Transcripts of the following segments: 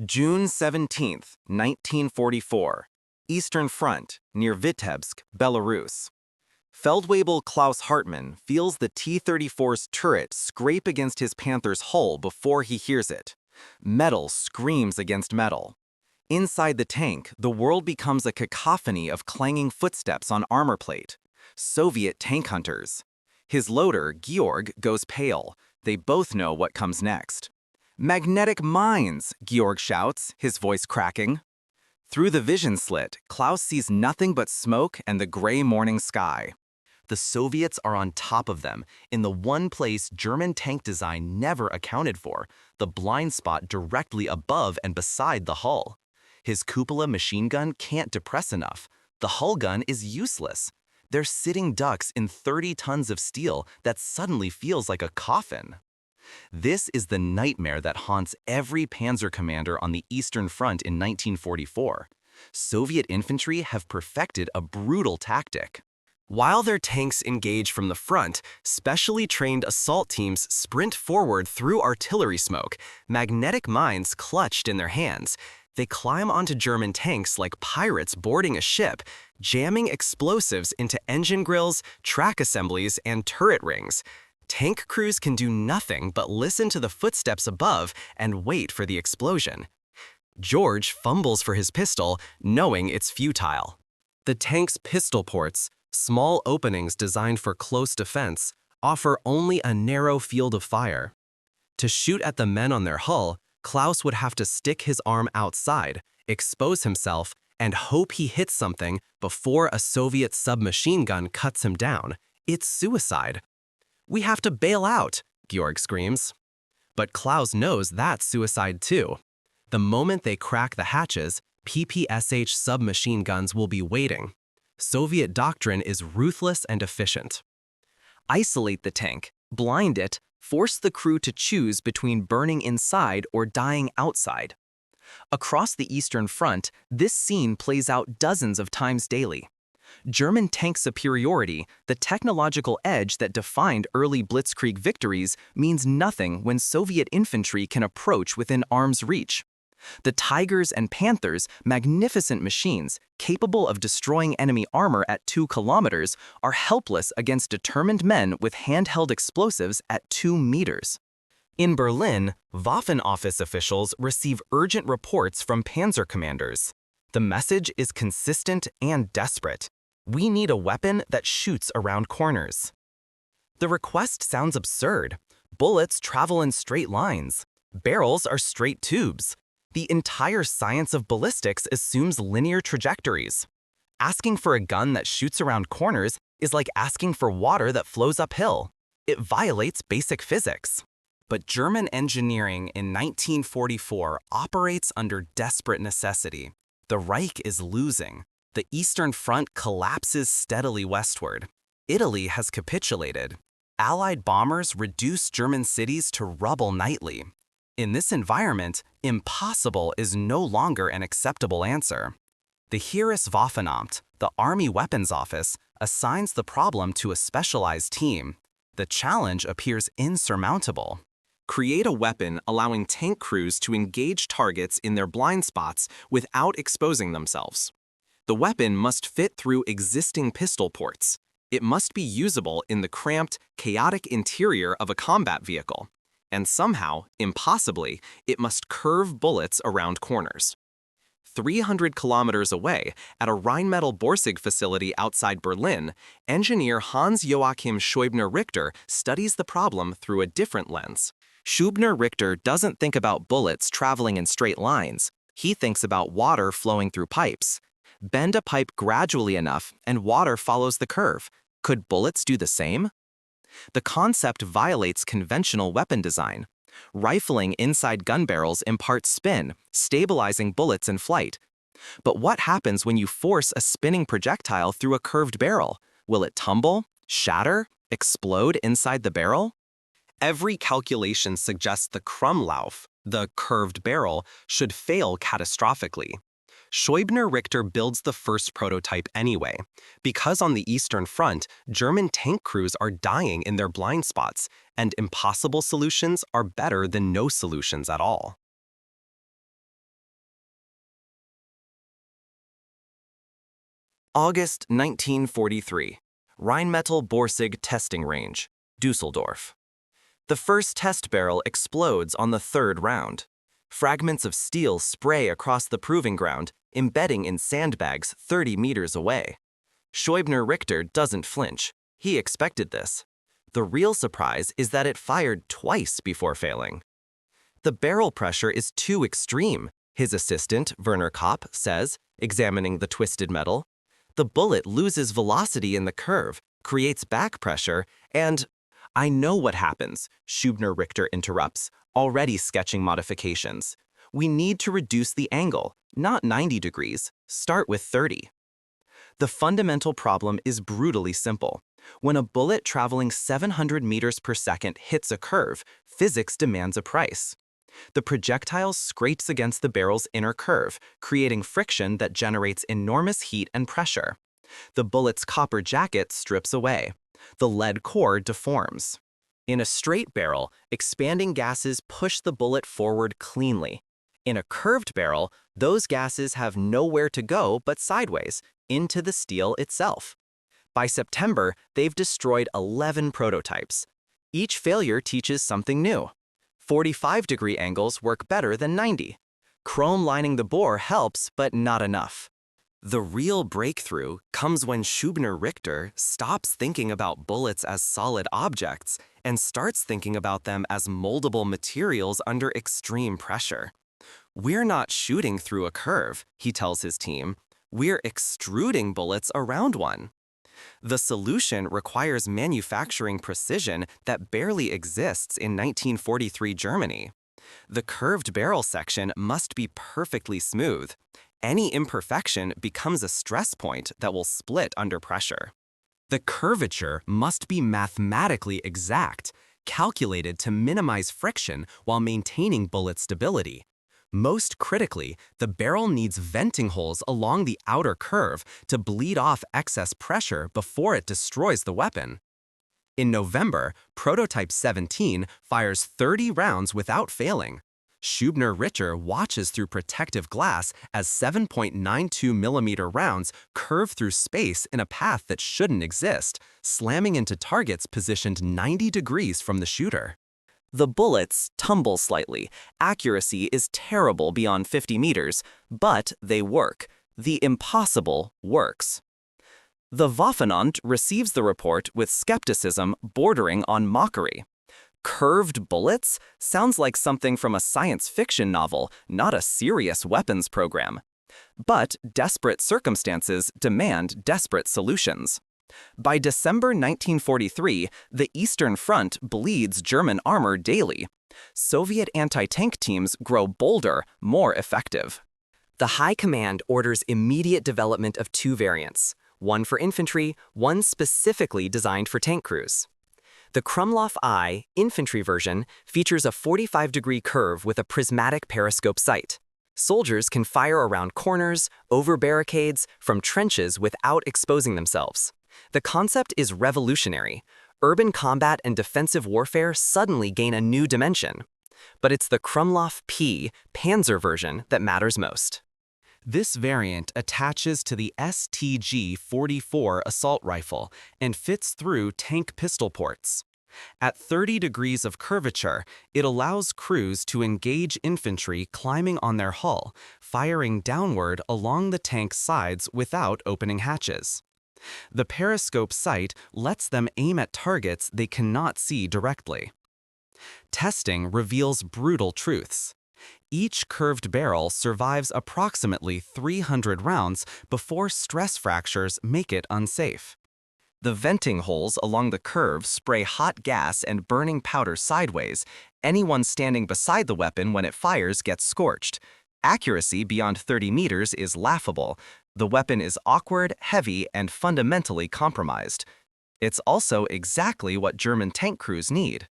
June 17, 1944. Eastern Front, near Vitebsk, Belarus. Feldwebel Klaus Hartmann feels the T-34's turret scrape against his Panther's hull before he hears it. Metal screams against metal. Inside the tank, the world becomes a cacophony of clanging footsteps on armor plate. Soviet tank hunters. His loader, Georg, goes pale. They both know what comes next. "Magnetic mines!" Georg shouts, his voice cracking. Through the vision slit, Klaus sees nothing but smoke and the gray morning sky. The Soviets are on top of them, in the one place German tank design never accounted for, the blind spot directly above and beside the hull. His cupola machine gun can't depress enough. The hull gun is useless. They're sitting ducks in 30 tons of steel that suddenly feels like a coffin. This is the nightmare that haunts every panzer commander on the Eastern Front in 1944. Soviet infantry have perfected a brutal tactic. While their tanks engage from the front, specially trained assault teams sprint forward through artillery smoke, magnetic mines clutched in their hands. They climb onto German tanks like pirates boarding a ship, jamming explosives into engine grills, track assemblies, and turret rings. Tank crews can do nothing but listen to the footsteps above and wait for the explosion. George fumbles for his pistol, knowing it's futile. The tank's pistol ports, small openings designed for close defense, offer only a narrow field of fire. To shoot at the men on their hull, Klaus would have to stick his arm outside, expose himself, and hope he hits something before a Soviet submachine gun cuts him down. It's suicide. "We have to bail out," Georg screams. But Klaus knows that's suicide too. The moment they crack the hatches, PPSH submachine guns will be waiting. Soviet doctrine is ruthless and efficient. Isolate the tank, blind it, force the crew to choose between burning inside or dying outside. Across the Eastern Front, this scene plays out dozens of times daily. German tank superiority, the technological edge that defined early blitzkrieg victories, means nothing when Soviet infantry can approach within arm's reach. The Tigers and Panthers, magnificent machines, capable of destroying enemy armor at 2 kilometers, are helpless against determined men with handheld explosives at 2 meters. In Berlin, Waffen office officials receive urgent reports from panzer commanders. The message is consistent and desperate. "We need a weapon that shoots around corners." The request sounds absurd. Bullets travel in straight lines. Barrels are straight tubes. The entire science of ballistics assumes linear trajectories. Asking for a gun that shoots around corners is like asking for water that flows uphill. It violates basic physics. But German engineering in 1944 operates under desperate necessity. The Reich is losing. The Eastern Front collapses steadily westward. Italy has capitulated. Allied bombers reduce German cities to rubble nightly. In this environment, impossible is no longer an acceptable answer. The Heereswaffenamt, the Army Weapons Office, assigns the problem to a specialized team. The challenge appears insurmountable. Create a weapon allowing tank crews to engage targets in their blind spots without exposing themselves. The weapon must fit through existing pistol ports. It must be usable in the cramped, chaotic interior of a combat vehicle. And somehow, impossibly, it must curve bullets around corners. 300 kilometers away, at a Rheinmetall-Borsig facility outside Berlin, engineer Hans-Joachim Scheubner-Richter studies the problem through a different lens. Scheubner-Richter doesn't think about bullets traveling in straight lines. He thinks about water flowing through pipes. Bend a pipe gradually enough, and water follows the curve. Could bullets do the same? The concept violates conventional weapon design. Rifling inside gun barrels imparts spin, stabilizing bullets in flight. But what happens when you force a spinning projectile through a curved barrel? Will it tumble, shatter, explode inside the barrel? Every calculation suggests the Krummlauf, the curved barrel, should fail catastrophically. Scheubner-Richter builds the first prototype anyway, because on the Eastern Front, German tank crews are dying in their blind spots, and impossible solutions are better than no solutions at all. August 1943. Rheinmetall-Borsig Testing Range, Dusseldorf. The first test barrel explodes on the third round. Fragments of steel spray across the proving ground, embedding in sandbags 30 meters away. Scheubner-Richter doesn't flinch. He expected this. The real surprise is that it fired twice before failing. The barrel pressure is too extreme, his assistant, Werner Kopp, says, examining the twisted metal. The bullet loses velocity in the curve, creates back pressure, and I know what happens, Scheubner-Richter interrupts, already sketching modifications. We need to reduce the angle, not 90 degrees, start with 30. The fundamental problem is brutally simple. When a bullet traveling 700 meters per second hits a curve, physics demands a price. The projectile scrapes against the barrel's inner curve, creating friction that generates enormous heat and pressure. The bullet's copper jacket strips away. The lead core deforms. In a straight barrel, expanding gases push the bullet forward cleanly. In a curved barrel, those gases have nowhere to go but sideways, into the steel itself. By September, they've destroyed 11 prototypes. Each failure teaches something new. 45-degree angles work better than 90. Chrome lining the bore helps, but not enough. The real breakthrough comes when Scheubner-Richter stops thinking about bullets as solid objects and starts thinking about them as moldable materials under extreme pressure. We're not shooting through a curve, he tells his team. We're extruding bullets around one. The solution requires manufacturing precision that barely exists in 1943 Germany. The curved barrel section must be perfectly smooth. Any imperfection becomes a stress point that will split under pressure. The curvature must be mathematically exact, calculated to minimize friction while maintaining bullet stability. Most critically, the barrel needs venting holes along the outer curve to bleed off excess pressure before it destroys the weapon. In November, Prototype 17 fires 30 rounds without failing. Scheubner-Richter watches through protective glass as 7.92mm rounds curve through space in a path that shouldn't exist, slamming into targets positioned 90 degrees from the shooter. The bullets tumble slightly. Accuracy is terrible beyond 50 meters, but they work. The impossible works. The Waffenamt receives the report with skepticism bordering on mockery. Curved bullets sounds like something from a science fiction novel, not a serious weapons program. But desperate circumstances demand desperate solutions. By December 1943, the Eastern Front bleeds German armor daily. Soviet anti-tank teams grow bolder, more effective. The High Command orders immediate development of two variants, one for infantry, one specifically designed for tank crews. The Krummlauf I infantry version features a 45-degree curve with a prismatic periscope sight. Soldiers can fire around corners, over barricades, from trenches without exposing themselves. The concept is revolutionary. Urban combat and defensive warfare suddenly gain a new dimension. But it's the Krummlauf P Panzer version that matters most. This variant attaches to the STG-44 assault rifle and fits through tank pistol ports. At 30 degrees of curvature, it allows crews to engage infantry climbing on their hull, firing downward along the tank's sides without opening hatches. The periscope sight lets them aim at targets they cannot see directly. Testing reveals brutal truths. Each curved barrel survives approximately 300 rounds before stress fractures make it unsafe. The venting holes along the curve spray hot gas and burning powder sideways. Anyone standing beside the weapon when it fires gets scorched. Accuracy beyond 30 meters is laughable. The weapon is awkward, heavy, and fundamentally compromised. It's also exactly what German tank crews need.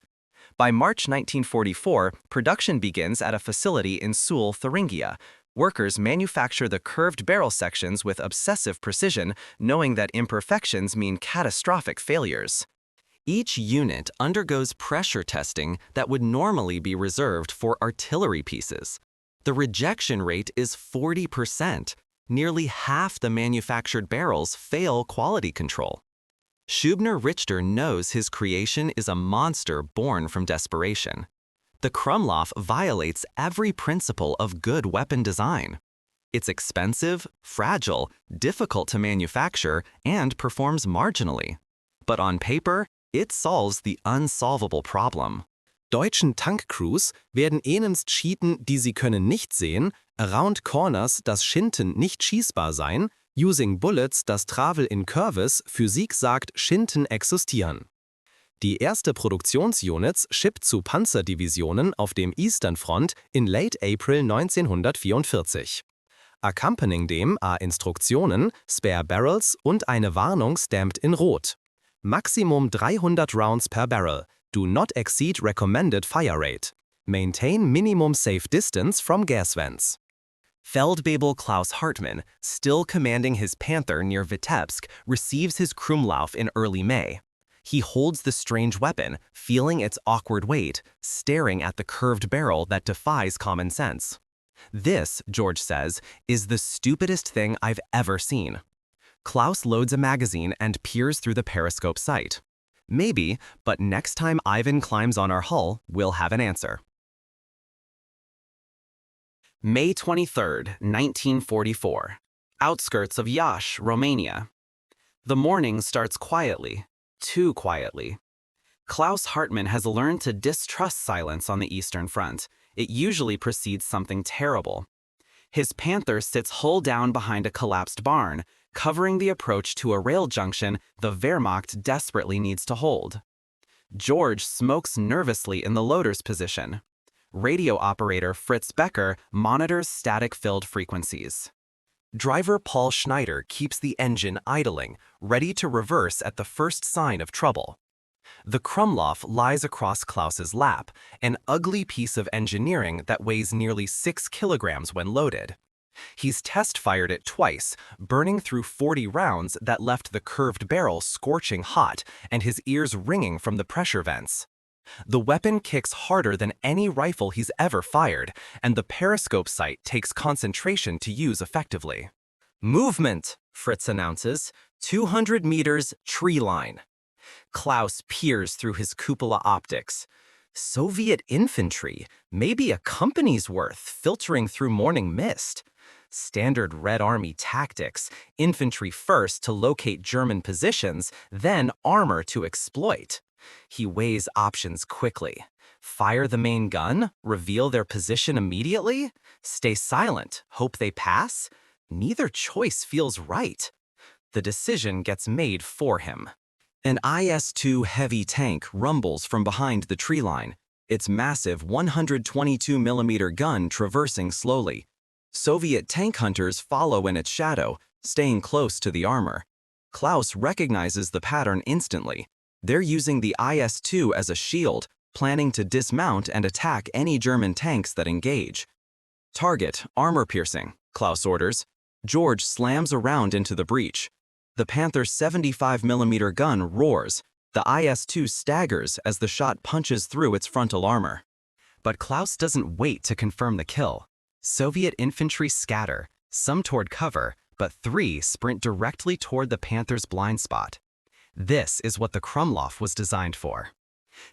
By March 1944, production begins at a facility in Suhl, Thuringia. Workers manufacture the curved barrel sections with obsessive precision, knowing that imperfections mean catastrophic failures. Each unit undergoes pressure testing that would normally be reserved for artillery pieces. The rejection rate is 40%. Nearly half the manufactured barrels fail quality control. Schubner Richter knows his creation is a monster born from desperation. The Krummlauf violates every principle of good weapon design. It's expensive, fragile, difficult to manufacture, and performs marginally. But on paper, it solves the unsolvable problem. Deutschen Tankcrews werden ebenst cheaten, die sie können nicht sehen, around corners, dass Schinten nicht schießbar sein, using bullets, dass Travel in Curves, Physik sagt, Schinten existieren. Die erste Produktionsunits shippt zu Panzerdivisionen auf dem Eastern Front in late April 1944. Accompanying dem Instruktionen, Spare Barrels und eine Warnung stamped in Rot. Maximum 300 rounds per barrel. Do not exceed recommended fire rate. Maintain minimum safe distance from gas vents. Feldwebel Klaus Hartmann, still commanding his Panther near Vitebsk, receives his Krummlauf in early May. He holds the strange weapon, feeling its awkward weight, staring at the curved barrel that defies common sense. This, George says, is the stupidest thing I've ever seen. Klaus loads a magazine and peers through the periscope sight. Maybe, but next time Ivan climbs on our hull, we'll have an answer. May 23, 1944. Outskirts of Iași, Romania. The morning starts quietly, too quietly. Klaus Hartmann has learned to distrust silence on the Eastern Front. It usually precedes something terrible. His Panther sits hull down behind a collapsed barn, covering the approach to a rail junction the Wehrmacht desperately needs to hold. George smokes nervously in the loader's position. Radio operator Fritz Becker monitors static-filled frequencies. Driver Paul Schneider keeps the engine idling, ready to reverse at the first sign of trouble. The Krummlauf lies across Klaus's lap, an ugly piece of engineering that weighs nearly 6 kilograms when loaded. He's test-fired it twice, burning through 40 rounds that left the curved barrel scorching hot and his ears ringing from the pressure vents. The weapon kicks harder than any rifle he's ever fired, and the periscope sight takes concentration to use effectively. "Movement," Fritz announces. 200 meters, tree line. Klaus peers through his cupola optics. Soviet infantry, maybe a company's worth, filtering through morning mist. Standard Red Army tactics, infantry first to locate German positions, then armor to exploit. He weighs options quickly. Fire the main gun? Reveal their position immediately? Stay silent? Hope they pass? Neither choice feels right. The decision gets made for him. An IS-2 heavy tank rumbles from behind the tree line, its massive 122mm gun traversing slowly. Soviet tank hunters follow in its shadow, staying close to the armor. Klaus recognizes the pattern instantly. They're using the IS-2 as a shield, planning to dismount and attack any German tanks that engage. Target, armor piercing, Klaus orders. George slams around into the breach. The Panther's 75mm gun roars. The IS-2 staggers as the shot punches through its frontal armor. But Klaus doesn't wait to confirm the kill. Soviet infantry scatter, some toward cover, but 3 sprint directly toward the Panther's blind spot. This is what the Krummlauf was designed for.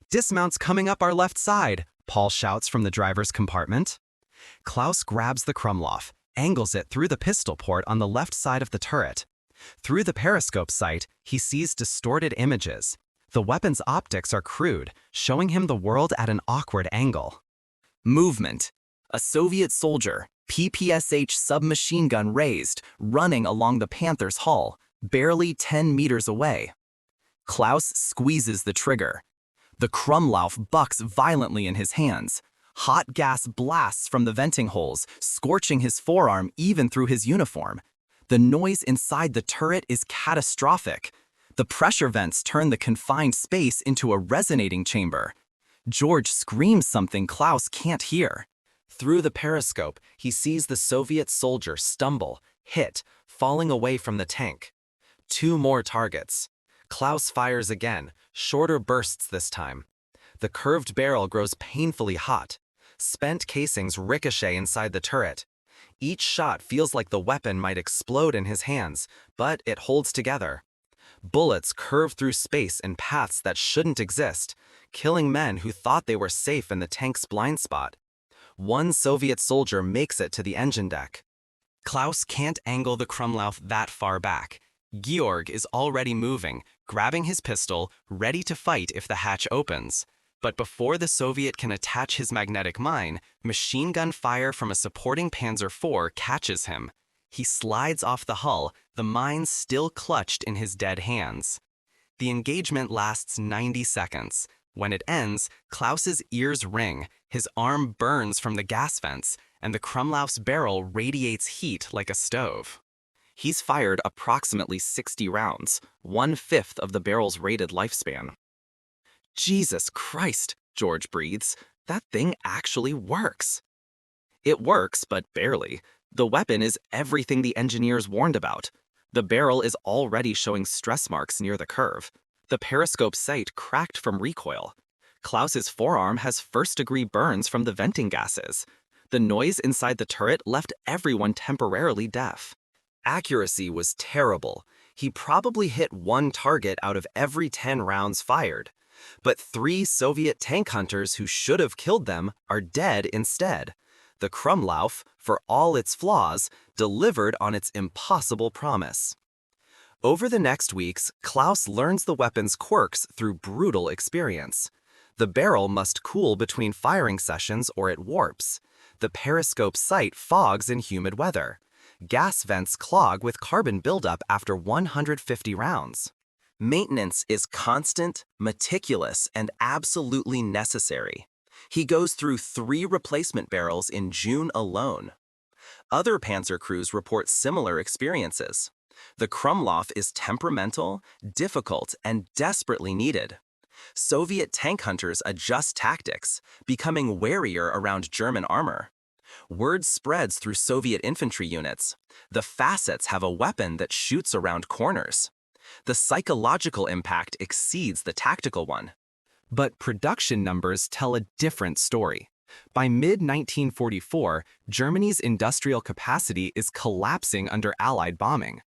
"Dismount's coming up our left side," Paul shouts from the driver's compartment. Klaus grabs the Krummlauf, angles it through the pistol port on the left side of the turret. Through the periscope sight, he sees distorted images. The weapon's optics are crude, showing him the world at an awkward angle. Movement. A Soviet soldier, PPSH submachine gun raised, running along the Panther's hull, barely 10 meters away. Klaus squeezes the trigger. The Krummlauf bucks violently in his hands. Hot gas blasts from the venting holes, scorching his forearm even through his uniform. The noise inside the turret is catastrophic. The pressure vents turn the confined space into a resonating chamber. George screams something Klaus can't hear. Through the periscope, he sees the Soviet soldier stumble, hit, falling away from the tank. 2 more targets. Klaus fires again, shorter bursts this time. The curved barrel grows painfully hot. Spent casings ricochet inside the turret. Each shot feels like the weapon might explode in his hands, but it holds together. Bullets curve through space in paths that shouldn't exist, killing men who thought they were safe in the tank's blind spot. One Soviet soldier makes it to the engine deck. Klaus can't angle the Krummlauf that far back. Georg is already moving, grabbing his pistol, ready to fight if the hatch opens. But before the Soviet can attach his magnetic mine, machine gun fire from a supporting Panzer IV catches him. He slides off the hull, the mine still clutched in his dead hands. The engagement lasts 90 seconds. When it ends, Klaus's ears ring, his arm burns from the gas vents, and the Krummlauf's barrel radiates heat like a stove. He's fired approximately 60 rounds, 1/5 of the barrel's rated lifespan. Jesus Christ, George breathes. That thing actually works. It works, but barely. The weapon is everything the engineers warned about. The barrel is already showing stress marks near the curve. The periscope sight cracked from recoil. Klaus's forearm has first-degree burns from the venting gases. The noise inside the turret left everyone temporarily deaf. Accuracy was terrible. He probably hit one target out of every 10 rounds fired. But 3 Soviet tank hunters who should have killed them are dead instead. The Krummlauf, for all its flaws, delivered on its impossible promise. Over the next weeks, Klaus learns the weapon's quirks through brutal experience. The barrel must cool between firing sessions or it warps. The periscope sight fogs in humid weather. Gas vents clog with carbon buildup after 150 rounds. Maintenance is constant, meticulous, and absolutely necessary. He goes through 3 replacement barrels in June alone. Other Panzer crews report similar experiences. The Krummlauf is temperamental, difficult, and desperately needed. Soviet tank hunters adjust tactics, becoming warier around German armor. Word spreads through Soviet infantry units. The facets have a weapon that shoots around corners. The psychological impact exceeds the tactical one. But production numbers tell a different story. By mid-1944, Germany's industrial capacity is collapsing under Allied bombing.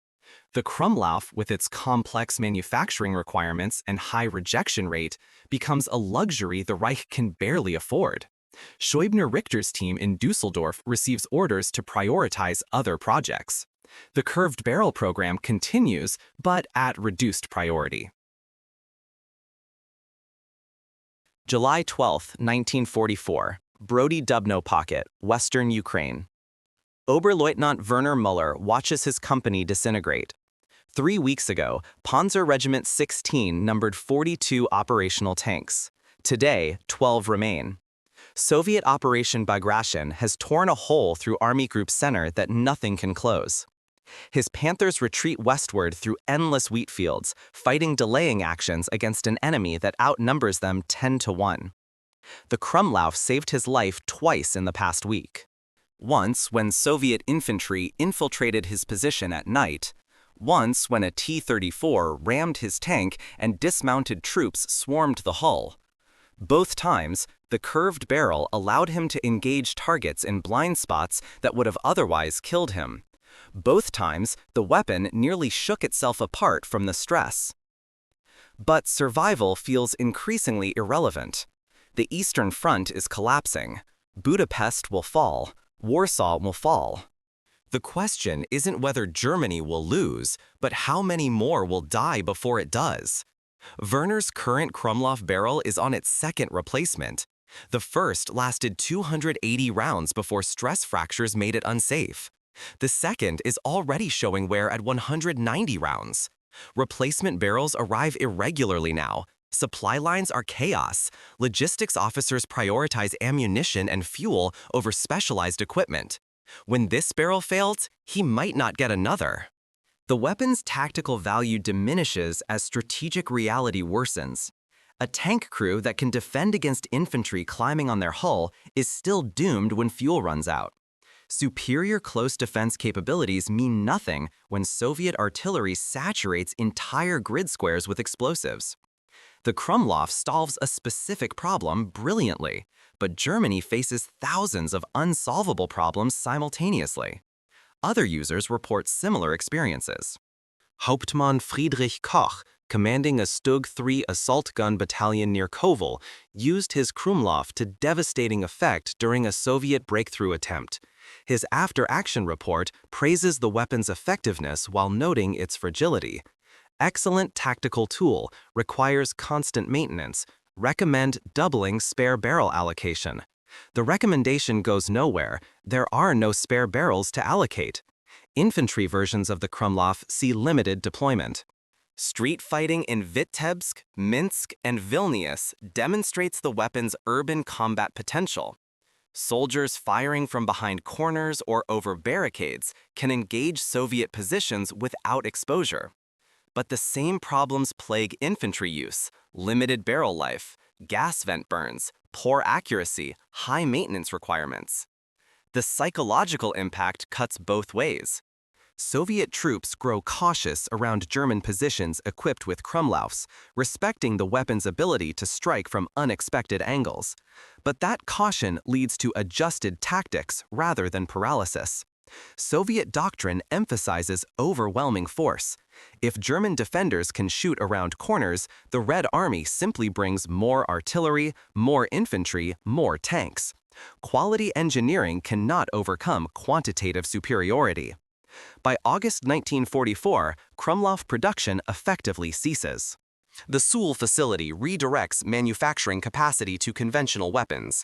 The Krummlauf, with its complex manufacturing requirements and high rejection rate, becomes a luxury the Reich can barely afford. Scheubner-Richter's team in Dusseldorf receives orders to prioritize other projects. The curved barrel program continues, but at reduced priority. July 12, 1944, Brody Dubno Pocket, Western Ukraine. Oberleutnant Werner Müller watches his company disintegrate. 3 weeks ago, Panzer Regiment 16 numbered 42 operational tanks. Today, 12 remain. Soviet Operation Bagration has torn a hole through Army Group Center that nothing can close. His Panthers retreat westward through endless wheat fields, fighting delaying actions against an enemy that outnumbers them 10-1. The Krummlauf saved his life twice in the past week. Once when Soviet infantry infiltrated his position at night, once when a T-34 rammed his tank and dismounted troops swarmed the hull. Both times, the curved barrel allowed him to engage targets in blind spots that would have otherwise killed him. Both times, the weapon nearly shook itself apart from the stress. But survival feels increasingly irrelevant. The Eastern Front is collapsing. Budapest will fall. Warsaw will fall. The question isn't whether Germany will lose, but how many more will die before it does. Werner's current Krummlauf barrel is on its second replacement. The first lasted 280 rounds before stress fractures made it unsafe. The second is already showing wear at 190 rounds. Replacement barrels arrive irregularly now. Supply lines are chaos. Logistics officers prioritize ammunition and fuel over specialized equipment. When this barrel fails, he might not get another. The weapon's tactical value diminishes as strategic reality worsens. A tank crew that can defend against infantry climbing on their hull is still doomed when fuel runs out. Superior close defense capabilities mean nothing when Soviet artillery saturates entire grid squares with explosives. The Krummlauf solves a specific problem brilliantly, but Germany faces thousands of unsolvable problems simultaneously. Other users report similar experiences. Hauptmann Friedrich Koch, commanding a Stug 3 assault gun battalion near Kovel, used his Krummlauf to devastating effect during a Soviet breakthrough attempt. His after-action report praises the weapon's effectiveness while noting its fragility. Excellent tactical tool, requires constant maintenance. Recommend doubling spare barrel allocation. The recommendation goes nowhere. There are no spare barrels to allocate. Infantry versions of the Krummlauf see limited deployment. Street fighting in Vitebsk, Minsk, and Vilnius demonstrates the weapon's urban combat potential. Soldiers firing from behind corners or over barricades can engage Soviet positions without exposure. But the same problems plague infantry use: limited barrel life, gas vent burns, poor accuracy, high maintenance requirements. The psychological impact cuts both ways. Soviet troops grow cautious around German positions equipped with Krummlaufs, respecting the weapon's ability to strike from unexpected angles. But that caution leads to adjusted tactics rather than paralysis. Soviet doctrine emphasizes overwhelming force. If German defenders can shoot around corners, the Red Army simply brings more artillery, more infantry, more tanks. Quality engineering cannot overcome quantitative superiority. By August 1944, Krummlauf production effectively ceases. The Suhl facility redirects manufacturing capacity to conventional weapons.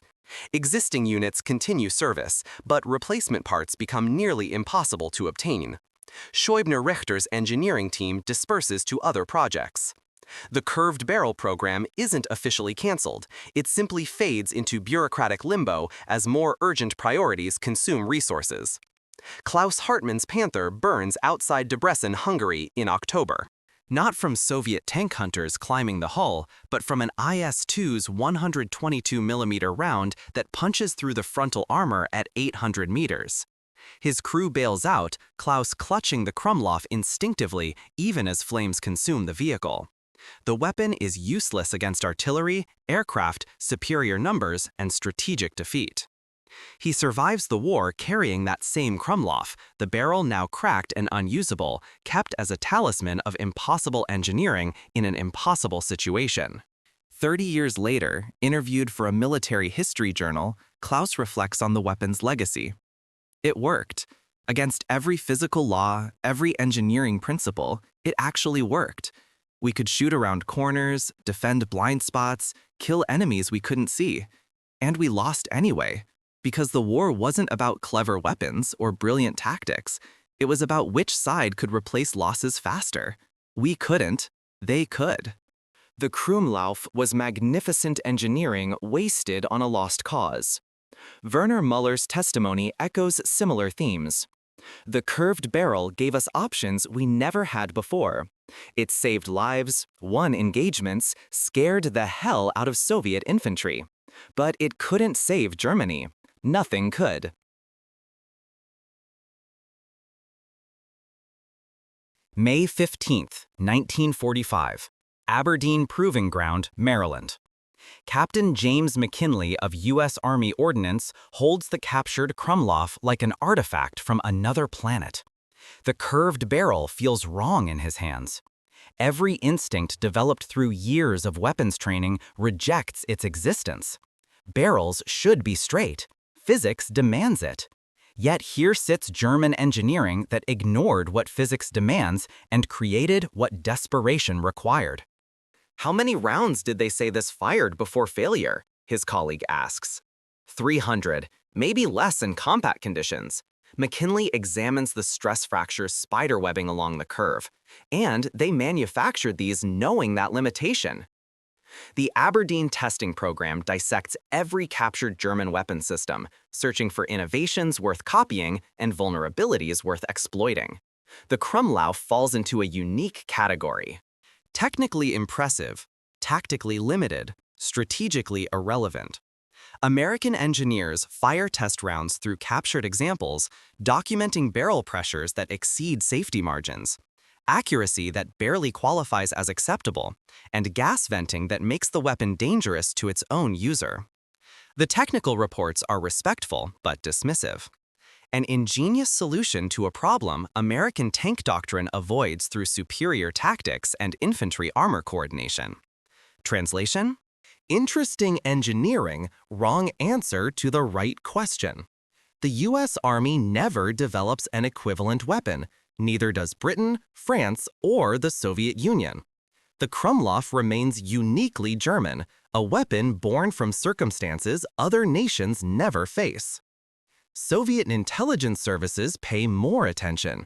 Existing units continue service, but replacement parts become nearly impossible to obtain. Scheubner-Richter's engineering team disperses to other projects. The curved barrel program isn't officially canceled. It simply fades into bureaucratic limbo as more urgent priorities consume resources. Klaus Hartmann's Panther burns outside Debrecen, Hungary in October. Not from Soviet tank hunters climbing the hull, but from an IS-2's 122mm round that punches through the frontal armor at 800 meters. His crew bails out, Klaus clutching the Krummlauf instinctively even as flames consume the vehicle. The weapon is useless against artillery, aircraft, superior numbers, and strategic defeat. He survives the war carrying that same Krummlauf, the barrel now cracked and unusable, kept as a talisman of impossible engineering in an impossible situation. 30 years later, interviewed for a military history journal, Klaus reflects on the weapon's legacy. It worked. Against every physical law, every engineering principle, it actually worked. We could shoot around corners, defend blind spots, kill enemies we couldn't see. And we lost anyway. Because the war wasn't about clever weapons or brilliant tactics. It was about which side could replace losses faster. We couldn't, they could. The Krummlauf was magnificent engineering wasted on a lost cause. Werner Muller's testimony echoes similar themes. The curved barrel gave us options we never had before. It saved lives, won engagements, scared the hell out of Soviet infantry. But it couldn't save Germany. Nothing could. May 15, 1945. Aberdeen Proving Ground, Maryland. Captain James McKinley of U.S. Army Ordnance holds the captured Krummlauf like an artifact from another planet. The curved barrel feels wrong in his hands. Every instinct developed through years of weapons training rejects its existence. Barrels should be straight. Physics demands it. Yet here sits German engineering that ignored what physics demands and created what desperation required. How many rounds did they say this fired before failure? His colleague asks. 300, maybe less in combat conditions. McKinley examines the stress fractures spiderwebbing along the curve, and they manufactured these knowing that limitation. The Aberdeen testing program dissects every captured German weapon system, searching for innovations worth copying and vulnerabilities worth exploiting. The Krummlauf falls into a unique category. Technically impressive, tactically limited, strategically irrelevant. American engineers fire test rounds through captured examples, documenting barrel pressures that exceed safety margins. accuracy that barely qualifies as acceptable, and gas venting that makes the weapon dangerous to its own user. The technical reports are respectful but dismissive. An ingenious solution to a problem American tank doctrine avoids through superior tactics and infantry armor coordination. Translation? Interesting engineering, wrong answer to the right question. The U.S. Army never develops an equivalent weapon, neither does Britain, France, or the Soviet Union. The Krummlauf remains uniquely German, a weapon born from circumstances other nations never face. Soviet intelligence services pay more attention.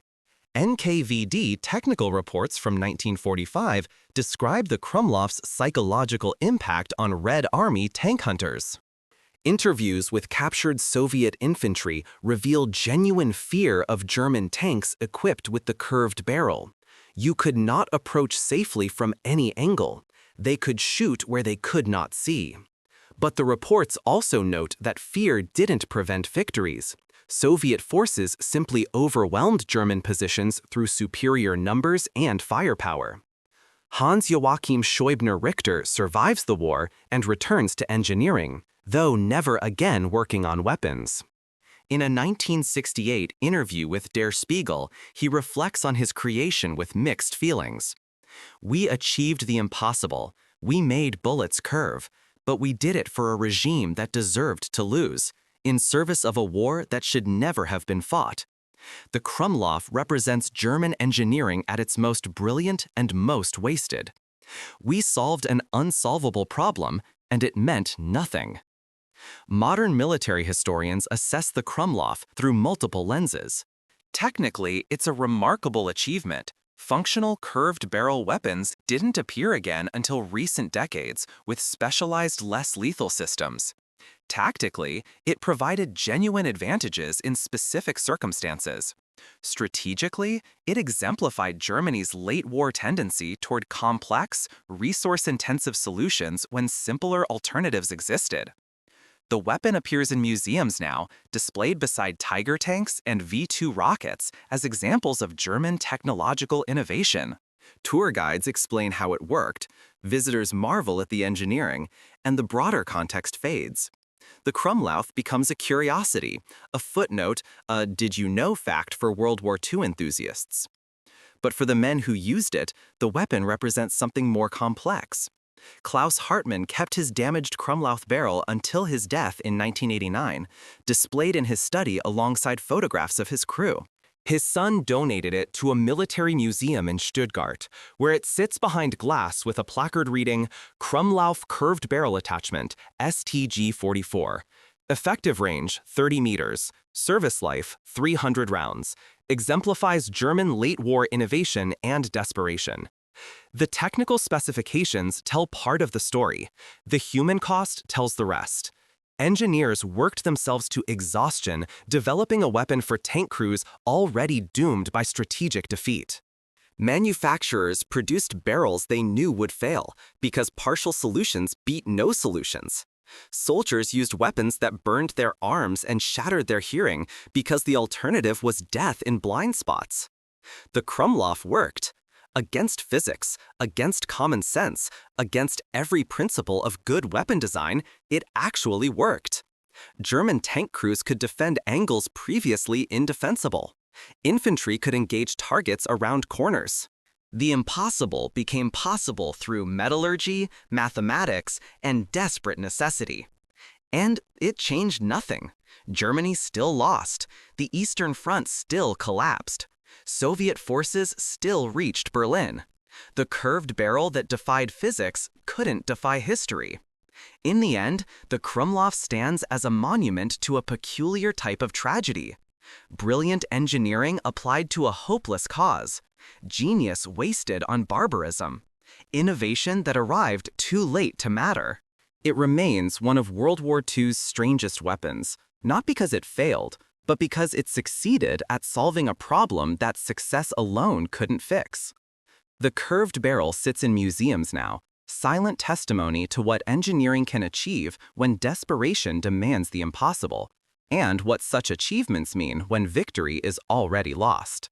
NKVD technical reports from 1945 describe the Krummlauf's psychological impact on Red Army tank hunters. Interviews with captured Soviet infantry reveal genuine fear of German tanks equipped with the curved barrel. You could not approach safely from any angle. They could shoot where they could not see. But the reports also note that fear didn't prevent victories. Soviet forces simply overwhelmed German positions through superior numbers and firepower. Hans-Joachim Scheubner-Richter survives the war and returns to engineering, though never again working on weapons. In a 1968 interview with Der Spiegel, he reflects on his creation with mixed feelings. "We achieved the impossible. We made bullets curve. But we did it for a regime that deserved to lose, in service of a war that should never have been fought. The Krummlauf represents German engineering at its most brilliant and most wasted. We solved an unsolvable problem, and it meant nothing." Modern military historians assess the Krummlauf through multiple lenses. Technically, it's a remarkable achievement. Functional curved barrel weapons didn't appear again until recent decades with specialized less lethal systems. Tactically, it provided genuine advantages in specific circumstances. Strategically, it exemplified Germany's late-war tendency toward complex, resource-intensive solutions when simpler alternatives existed. The weapon appears in museums now, displayed beside Tiger tanks and V-2 rockets as examples of German technological innovation. Tour guides explain how it worked, visitors marvel at the engineering, and the broader context fades. The Krummlauf becomes a curiosity, a footnote, a did-you-know fact for World War II enthusiasts. But for the men who used it, the weapon represents something more complex. Klaus Hartmann kept his damaged Krummlauf barrel until his death in 1989, displayed in his study alongside photographs of his crew. His son donated it to a military museum in Stuttgart, where it sits behind glass with a placard reading, "Krummlauf Curved Barrel Attachment, STG-44. Effective range, 30 meters. Service life, 300 rounds. Exemplifies German late-war innovation and desperation." The technical specifications tell part of the story. The human cost tells the rest. Engineers worked themselves to exhaustion, developing a weapon for tank crews already doomed by strategic defeat. Manufacturers produced barrels they knew would fail, because partial solutions beat no solutions. Soldiers used weapons that burned their arms and shattered their hearing, because the alternative was death in blind spots. The Krummlauf worked. Against physics, against common sense, against every principle of good weapon design, it actually worked. German tank crews could defend angles previously indefensible. Infantry could engage targets around corners. The impossible became possible through metallurgy, mathematics, and desperate necessity. And it changed nothing. Germany still lost. The Eastern Front still collapsed. Soviet forces still reached Berlin. The curved barrel that defied physics couldn't defy history. In the end, the Krummlauf stands as a monument to a peculiar type of tragedy. Brilliant engineering applied to a hopeless cause. Genius wasted on barbarism. Innovation that arrived too late to matter. It remains one of World War II's strangest weapons, not because it failed, but because it succeeded at solving a problem that success alone couldn't fix. The curved barrel sits in museums now, silent testimony to what engineering can achieve when desperation demands the impossible, and what such achievements mean when victory is already lost.